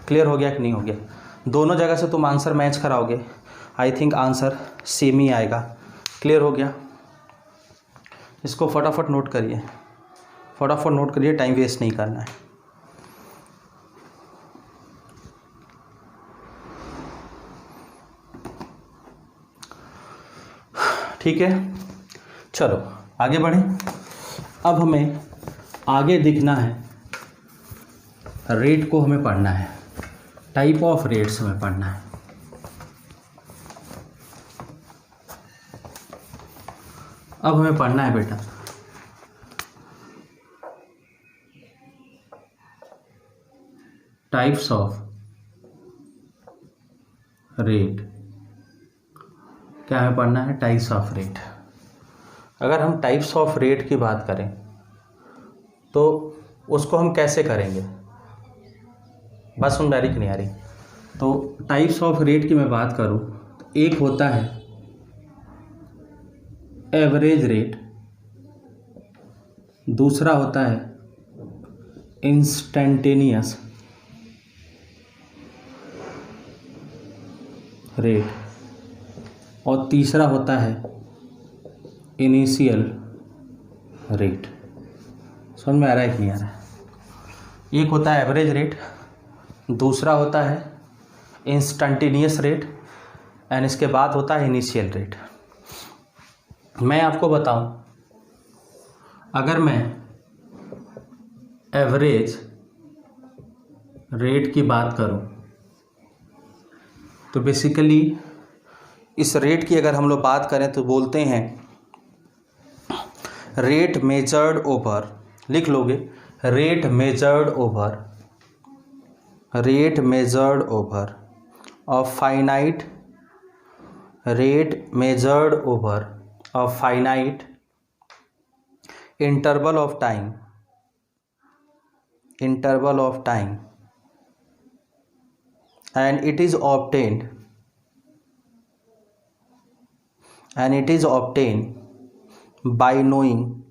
क्लियर हो गया कि नहीं हो गया। दोनों जगह से तुम आंसर मैच कराओगे, आई थिंक आंसर सेम ही आएगा। क्लियर हो गया। इसको फटाफट नोट करिए, टाइम वेस्ट नहीं करना है। ठीक है, चलो आगे बढ़ें। अब हमें आगे दिखना है, रेट को हमें पढ़ना है, टाइप ऑफ रेट्स हमें पढ़ना है। अब हमें पढ़ना है बेटा टाइप्स ऑफ रेट। क्या हमें पढ़ना है, टाइप्स ऑफ रेट। अगर हम टाइप्स ऑफ रेट की बात करें तो उसको हम कैसे करेंगे, बस सुन रही कि नहीं आ रही। तो टाइप्स ऑफ रेट की मैं बात करूं तो एक होता है एवरेज रेट, दूसरा होता है इंस्टेंटेनियस रेट और तीसरा होता है इनिशियल रेट। समझ में आ रहा है कि नहीं आ रहा है। एक होता है एवरेज रेट, दूसरा होता है इंस्टेंटेनियस रेट एंड इसके बाद होता है इनिशियल रेट। मैं आपको बताऊं, अगर मैं एवरेज रेट की बात करूं तो बेसिकली इस रेट की अगर हम लोग बात करें तो बोलते हैं रेट मेजर्ड ओवर, लिख लोगे, rate measured over a finite interval of time and it is obtained by knowing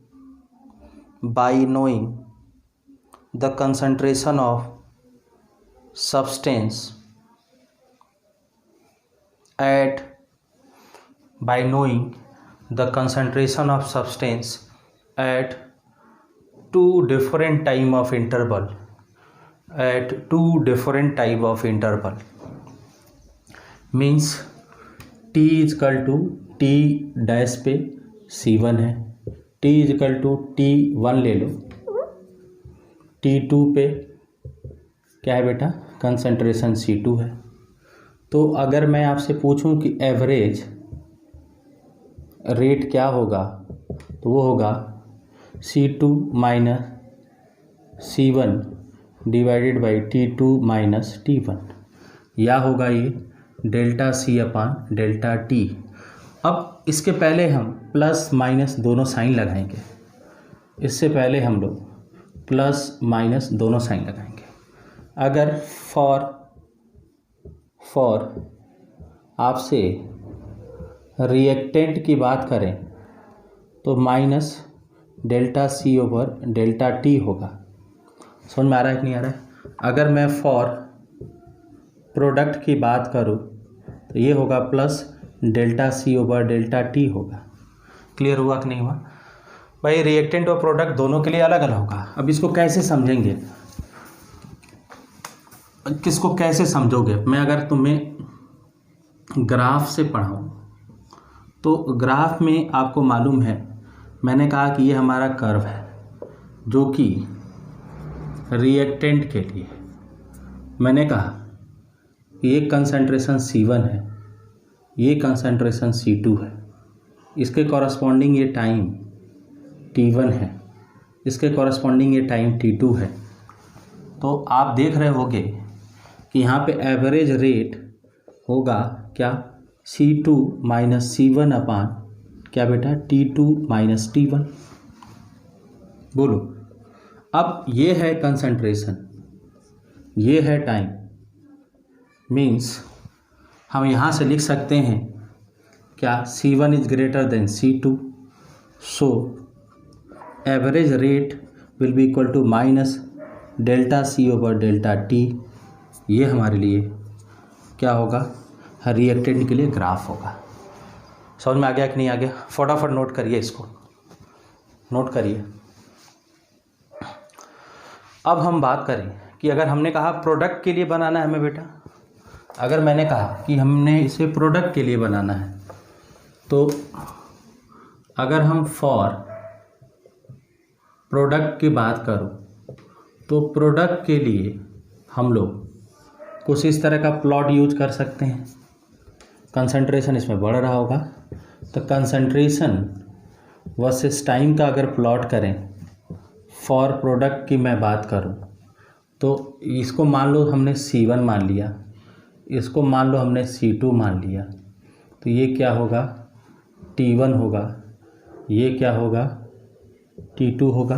the concentration of substance at two different time of interval means t is equal to t dash पे C1 है, t is equal to T1 ले लो, T2 पे क्या है बेटा, concentration C2 है। तो अगर मैं आपसे पूछूं कि एवरेज रेट क्या होगा, तो वो होगा C2 minus C1 divided by T2 minus T1, या होगा ये डेल्टा C अपान डेल्टा T। अब इसके पहले हम प्लस माइनस दोनों साइन लगाएंगे, इससे पहले हम लोग प्लस माइनस दोनों साइन लगाएंगे। अगर फॉर आपसे रिएक्टेंट की बात करें तो minus delta C over delta T होगा। समझ में आ रहा है कि नहीं आ रहा है? अगर मैं फॉर प्रोडक्ट की बात करूं तो ये होगा plus delta C over delta T होगा। क्लियर हुआ कि नहीं हुआ भाई? रिएक्टेंट और प्रोडक्ट दोनों के लिए अलग अलग होगा। अब इसको कैसे समझेंगे, किसको कैसे समझोगे? मैं अगर तुम्हें ग्राफ से पढ़ाऊँ तो ग्राफ में आपको मालूम है, मैंने कहा कि ये हमारा कर्व है जो कि रिएक्टेंट के लिए, मैंने कहा ये कंसंट्रेशन C1 है, ये कंसंट्रेशन C2 है, इसके कॉरस्पॉन्डिंग ये टाइम T1 है, इसके कॉरस्पॉन्डिंग ये टाइम T2 है। तो आप देख रहे होगे कि यहाँ पे एवरेज रेट होगा क्या, C2 माइनस C1 अपान क्या बेटा, T2 माइनस T1। बोलो, अब ये है कंसंट्रेशन, ये है टाइम, मीन्स हम यहाँ से लिख सकते हैं क्या, C1 is greater than C2, so average rate will be equal to minus delta C over delta T। ये हमारे लिए क्या होगा, रिएक्टेंट के लिए ग्राफ होगा। समझ में आ गया कि नहीं आ गया? फटाफट नोट करिए, इसको नोट करिए। अब हम बात करें कि अगर हमने कहा प्रोडक्ट के लिए बनाना है हमें बेटा, अगर मैंने कहा कि हमने इसे प्रोडक्ट के लिए बनाना है, तो अगर हम फॉर प्रोडक्ट की बात करूं तो प्रोडक्ट के लिए हम लोग कुछ इस तरह का प्लॉट यूज कर सकते हैं। कंसंट्रेशन इसमें बढ़ रहा होगा, तो कंसंट्रेशन वर्सेस टाइम का अगर प्लॉट करें, फॉर प्रोडक्ट की मैं बात करूं तो इसको मान लो हमने C1 मान लिया, इसको मान लो हमने C2 मान लिया, तो ये क्या होगा, T1 होगा, ये क्या होगा, T2 होगा।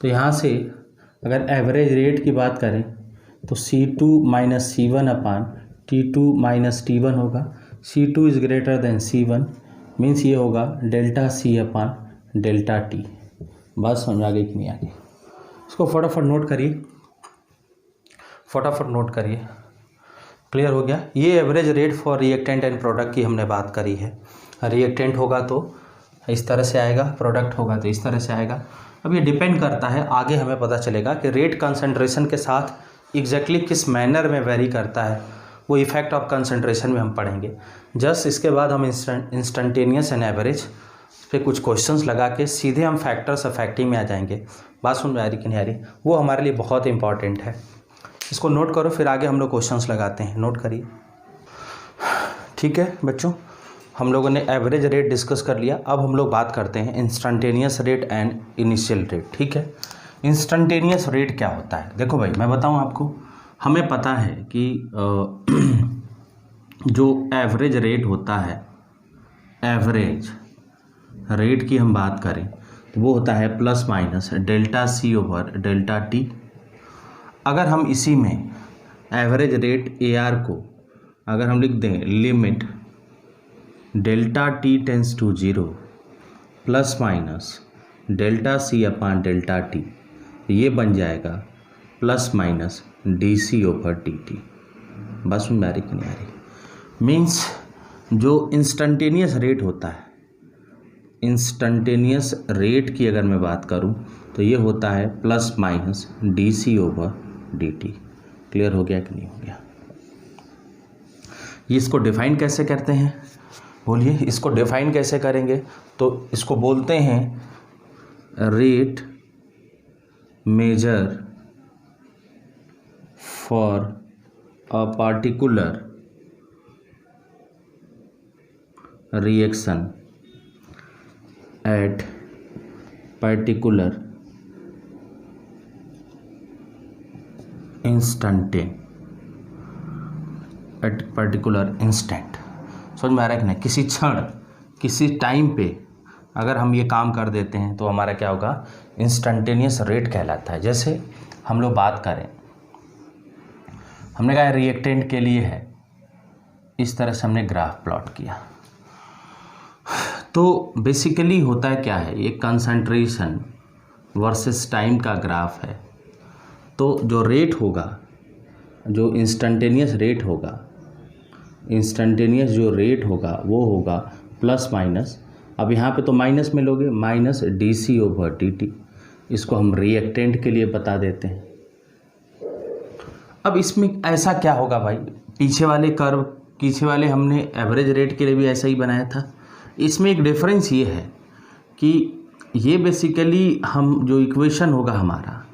तो यहाँ से अगर एवरेज रेट की बात करें तो C2 माइनस C1 अपान T2 माइनस T1 होगा। C2 is greater than C1, means ये होगा डेल्टा C अपान डेल्टा T। बात समझ आ गई कि नहीं आ गई? इसको फटाफट नोट करिए, फटाफट नोट करिए। क्लियर हो गया? ये average rate for reactant and product की हमने बात करी है। रिएक्टेंट होगा तो इस तरह से आएगा, प्रोडक्ट होगा तो इस तरह से आएगा। अब ये डिपेंड करता है, आगे हमें पता चलेगा कि रेट कंसंट्रेशन के साथ एग्जैक्टली किस मैनर में वेरी करता है, वो इफेक्ट ऑफ कंसंट्रेशन में हम पढ़ेंगे। जस्ट इसके बाद हम इंस्टेंटेनियस एंड एवरेज पे कुछ क्वेश्चंस लगा के सीधे हम फैक्टर्स अफेक्टिंग में आ जाएंगे। बात समझ में आ रही कि नहीं आ रही? वो हमारे लिए बहुत इंपॉर्टेंट है। इसको नोट करो, फिर आगे हम लोग क्वेश्चंस लगाते हैं। नोट करिए, ठीक है बच्चों? हम लोगों ने एवरेज रेट डिस्कस कर लिया। अब हम लोग बात करते हैं instantaneous rate and initial rate. ठीक है, इंस्टेंटेनियस रेट क्या होता है? देखो भाई, मैं बताऊं आपको, हमें पता है कि जो एवरेज रेट होता है, एवरेज रेट की हम बात करें वो होता है plus minus delta C over delta T. अगर हम इसी में एवरेज रेट ए आर को अगर हम लिख दें limit delta T tends to 0 plus minus delta C upon delta T, ये बन जाएगा plus minus D C over D T. बस में आ रही कि नहीं आ रही? मीन्स जो इंस्टंटेनियस रेट होता है, इंस्टंटेनियस रेट की अगर मैं बात करूं तो ये होता है plus minus D C over D T. Clear हो गया कि नहीं हो गया? ये इसको डिफाइन कैसे करते हैं? बोलिए, इसको डिफाइन कैसे करेंगे? तो इसको बोलते हैं rate measure for a particular reaction at particular instantaneous at particular instant. समझ में आ रहा है कि नहीं? किसी क्षण किसी टाइम पे अगर हम ये काम कर देते हैं तो हमारा क्या होगा? इंस्टेंटेनियस रेट कहलाता है। जैसे हम लोग बात करें, हमने कहा रिएक्टेंट के लिए है, इस तरह से हमने ग्राफ प्लॉट किया। तो बेसिकली होता है क्या है, ये कंसंट्रेशन वर्सेस टाइम का ग्राफ है। तो जो रेट होगा, जो इंस्टेंटेनियस रेट होगा, इंस्टेंटेनियस जो रेट होगा वो होगा प्लस माइनस, अब यहाँ पे तो माइनस में लोगे, minus D C over D T. इसको हम रिएक्टेंट के लिए बता देते हैं। अब इसमें ऐसा क्या होगा भाई, पीछे वाले कर्व, पीछे वाले हमने एवरेज रेट के लिए भी ऐसा ही बनाया था। इसमें एक डिफरेंस ये है कि ये बेसिकली हम जो इक्वेशन होगा हमारा,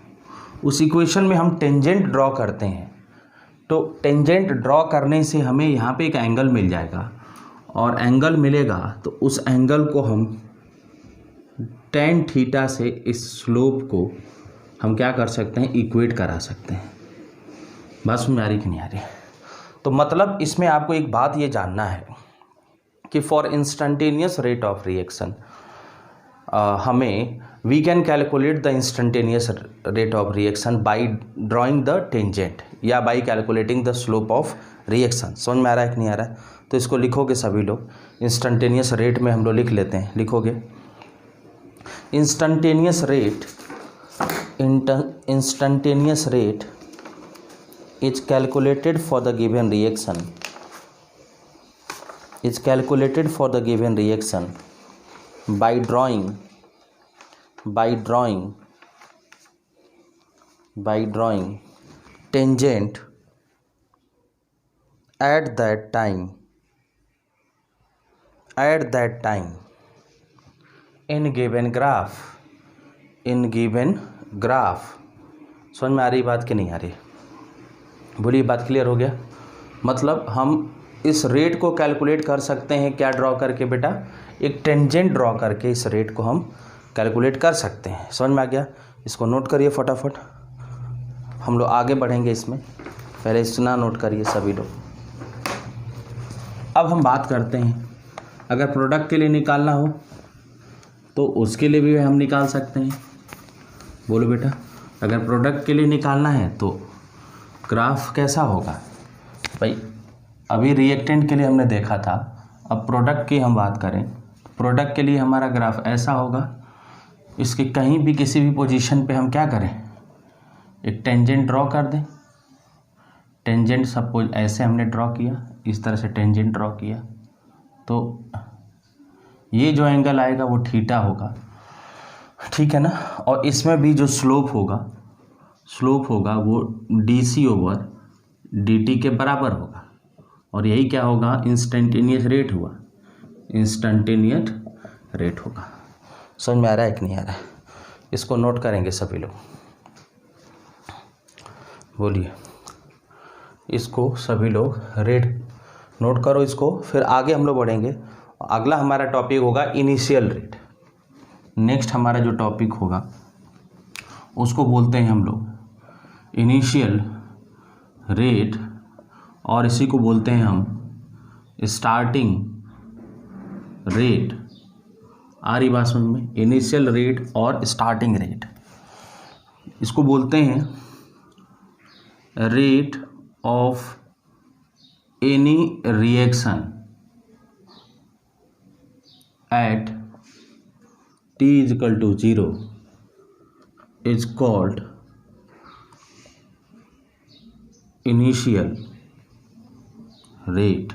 उस इक्वेशन में हम टेंजेंट ड्रॉ करते हैं। तो टेंजेंट ड्रॉ करने से हमें यहाँ पे एक एंगल मिल जाएगा, और एंगल मिलेगा तो उस एंगल को हम टेन थीटा से इस स्लोप को हम क्या कर सकते हैं? इक्वेट करा सकते हैं। बात समझ में आ रही कि नहीं आ रही? तो मतलब इसमें आपको एक बात ये जानना है कि for instantaneous rate of reaction हमें we can calculate the instantaneous rate of reaction by drawing the tangent या by calculating the slope of reaction. समझ में आ रहा है कि नहीं आ रहा है? तो इसको लिखोगे सभी लोग, इंस्टेंटेनियस रेट में हम लोग लिख लेते हैं, लिखोगे instantaneous rate is calculated for the given reaction by drawing tangent at that time in given graph। समझ में आ रही बात कि नहीं आ रही? बोलिए, बात क्लियर हो गया? मतलब हम इस रेट को कैलकुलेट कर सकते हैं क्या ड्रॉ करके बेटा? एक टेंजेंट ड्रॉ करके इस रेट को हम कैलकुलेट कर सकते हैं। समझ में आ गया? इसको नोट करिए फटाफट, हम लोग आगे बढ़ेंगे इसमें, पहले इतना नोट करिए सभी लोग। अब हम बात करते हैं, अगर प्रोडक्ट के लिए निकालना हो तो उसके लिए भी हम निकाल सकते हैं। बोलो बेटा, अगर प्रोडक्ट के लिए निकालना है तो ग्राफ कैसा होगा भाई? अभी रिएक्टेंट के लिए हमने देखा था, अब प्रोडक्ट की हम बात करें, प्रोडक्ट के लिए हमारा ग्राफ ऐसा होगा। इसके कहीं भी किसी भी पोजीशन पे हम क्या करें? एक टेंजेंट ड्रॉ कर दें। टेंजेंट सपोज ऐसे हमने ड्रॉ किया, इस तरह से टेंजेंट ड्रॉ किया, तो ये जो एंगल आएगा वो थीटा होगा, ठीक है ना? और इसमें भी जो स्लोप होगा वो D C over D T के बराबर होगा, और यही क्या होगा? इंस्टेंटेनियस रेट हुआ, इंस्टेंटेनियस रेट होगा। समझ में आ रहा है कि नहीं आ रहा है? इसको नोट करेंगे सभी लोग, बोलिए, इसको सभी लोग रेट नोट करो इसको, फिर आगे हम लोग बढ़ेंगे। अगला हमारा टॉपिक होगा इनिशियल रेट। नेक्स्ट हमारा जो टॉपिक होगा उसको बोलते हैं हम लोग इनिशियल रेट, और इसी को बोलते हैं हम स्टार्टिंग रेट आ रही बात समझ में, इनिशियल रेट और स्टार्टिंग रेट, इसको बोलते हैं rate of any reaction at t is equal to 0 is called initial rate.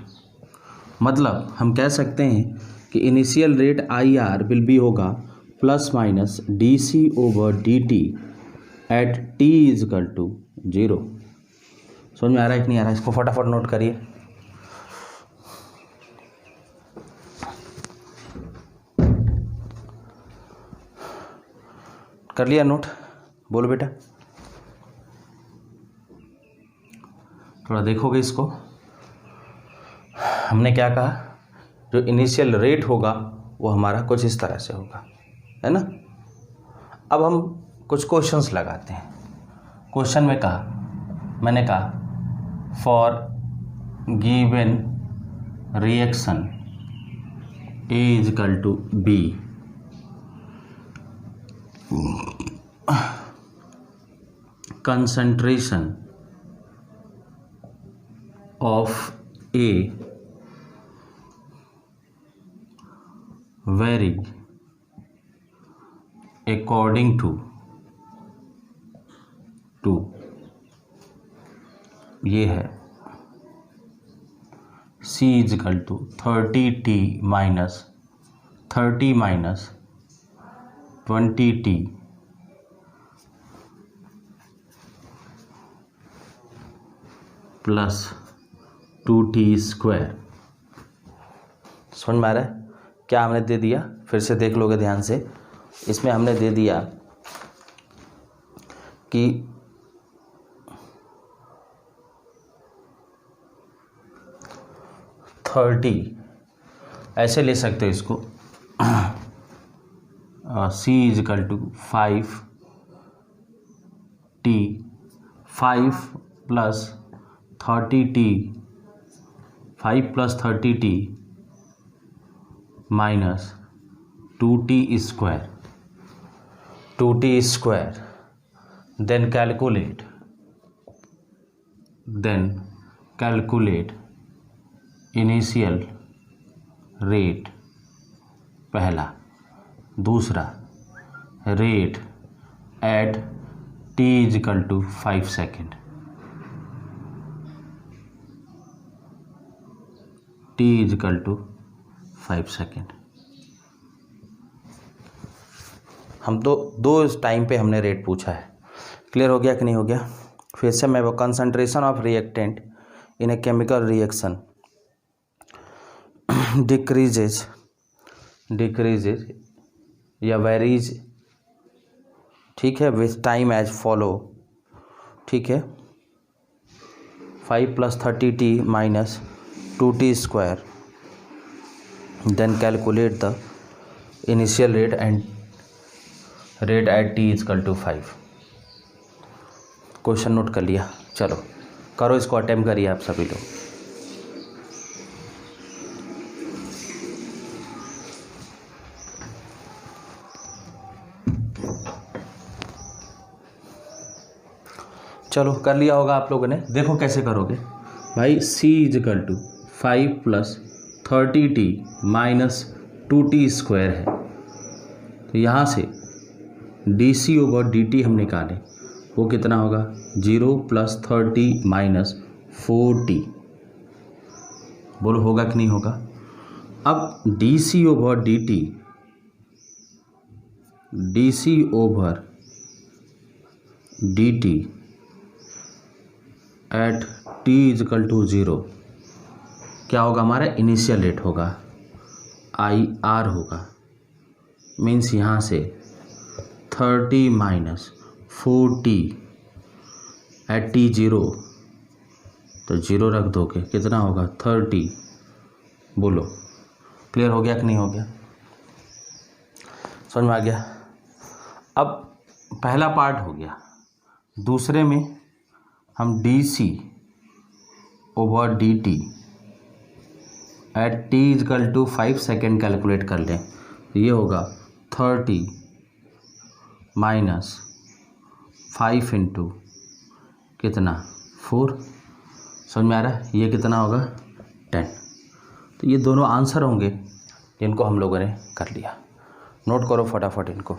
मतलब हम कह सकते हैं कि initial rate IR will be होगा plus minus dc/dt at t is equal to 0। समझ में आ रहा है कि नहीं आ रहा है? इसको फटाफट नोट करिए। कर लिया नोट? बोलो बेटा। थोड़ा देखोगे इसको। हमने क्या कहा, जो इनिशियल रेट होगा वो हमारा कुछ इस तरह से होगा, है ना। अब हम कुछ क्वेश्चंस लगाते हैं। क्वेश्चन में मैंने कहा for given reaction A is equal to B concentration of A vary according to ये है C is equal to 30T minus 30 minus 20T plus 2T square. समझ में आ रहा है क्या हमने दे दिया? फिर से देख लोगे ध्यान से। इसमें हमने दे दिया कि थर्टी, ऐसे ले सकते हो इसको, C is equal to 5T 5 plus 30T 5 plus 30T minus 2T square 2T square. Then calculate initial rate पहला। दूसरा rate at t is equal to 5 second, t is equal to 5 second. हम दो टाइम पे हमने रेट पूछा है। क्लियर हो गया कि नहीं हो गया? फिर से मैं वो concentration of reactant in a chemical reaction decreases या वेरीज, ठीक है, विथ टाइम एज फॉलो, ठीक है। 5 plus 30T minus 2T square. Then calculate the initial rate and rate at t is equal to 5। Question note कर लिया? चलो करो इसको, अटेम्प्ट करिए आप सभी लोग। चलो कर लिया होगा आप लोगों ने। देखो कैसे करोगे भाई। C is equal to 5 plus 30T minus 2T square है, तो यहाँ से dc/dt हम निकालें, वो कितना होगा? 0 प्लस 30 माइनस 4T। बोलो होगा कि नहीं होगा? अब dc/dt at t is equal to 0 क्या होगा? हमारा इनिशियल रेट होगा, IR होगा। मीन्स यहाँ से 30 माइनस 4T एट t 0, तो 0 रख दोगे, कितना होगा? 30। बोलो क्लियर हो गया कि नहीं हो गया? समझ में आ गया? अब पहला पार्ट हो गया। दूसरे में हम dc/dt at t is equal to 5 second calculate कर लें, ये होगा 30 माइनस 5 इंटू कितना 4, समझ में आ रहा है। ये कितना होगा 10। तो ये दोनों आंसर होंगे जिनको हम लोगों ने कर लिया। नोट करो फटाफट इनको।